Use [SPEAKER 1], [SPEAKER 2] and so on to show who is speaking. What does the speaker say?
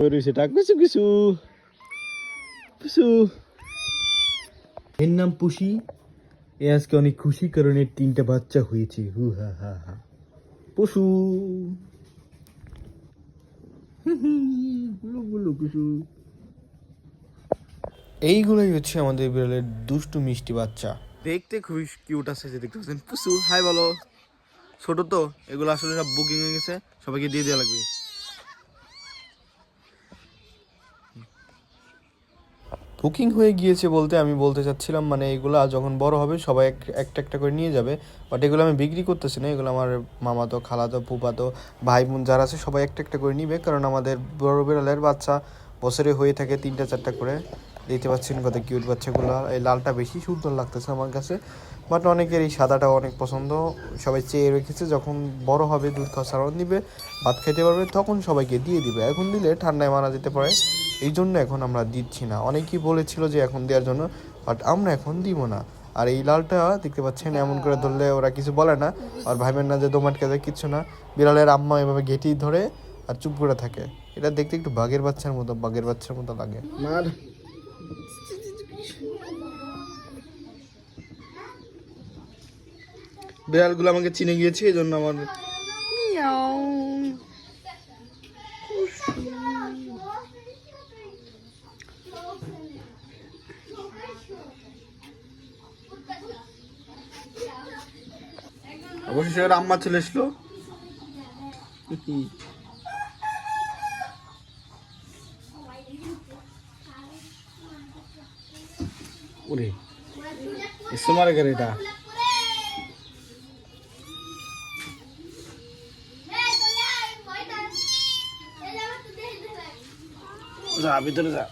[SPEAKER 1] সেটা কিছু কিছু কিছু এর নাম পুষি। এ আজকে অনেক খুশি কারণ এর 3টা বাচ্চা হয়েছে। হু হা হা হা। পশু এইগুলোই হচ্ছে আমাদের বিড়ালের দুষ্টু মিষ্টি বাচ্চা। দেখতে খুবই কিউট আছে, যে দেখতে পাচ্ছেন পুষু। হাই বলো। ছোট তো এগুলো আসলে সব বুকিং হয়ে গেছে, সবাইকে দিয়ে দেওয়া লাগবে। বুকিং হয়ে গিয়েছে বলতে আমি বলতে চাচ্ছিলাম মানে এগুলো যখন বড় হবে সবাই একটা একটা করে নিয়ে যাবে। বাট এগুলো আমি বিক্রি করতেছি না, এগুলো আমার মামাতো, খালাতো, ফুফাতো, ভাই বোন যারা আছে সবাই একটা একটা করে নিবে। কারণ আমাদের বড় বিড়ালের বাচ্চা বছরে হয়ে থাকে 3টা 4টা করে। দেখতে পাচ্ছেন কত কিউট বাচ্চাগুলো। এই লালটা বেশি সুন্দর লাগতেছে আমার কাছে, বাট অনেকের এই সাদাটাও অনেক পছন্দ। সবাই চেয়ে রেখেছে যখন বড় হবে, দুধ খাওয়া ছাড়াও নিবে, ভাত খেতে পারবে, তখন সবাইকে দিয়ে দিবে। এখন দিলে ঠান্ডায় মারা যেতে পারে, এই জন্য এখন আমরা দিচ্ছি না। অনেকেই বলেছিল যে এখন দেওয়ার জন্য, বাট আমরা এখন দিব না। আর এই লালটা দেখতে পাচ্ছেন এমন করে ধরলে ওরা কিছু বলে না, আর ভাইবেন না যে দোমাটকে দেয়, কিচ্ছু না। বিড়ালের আম্মা এভাবে ঘেঁটি ধরে আর চুপ করে থাকে। এটা দেখতে একটু বাঘের বাচ্চার মতো লাগে। মার বিড়ালগুলো আমাকে চিনে গিয়েছে, এই জন্য আমার অবশেষে ওর আম্মা চলে এসলো। ওরে এসে মারে করে এটা। যা ভিতরে যা।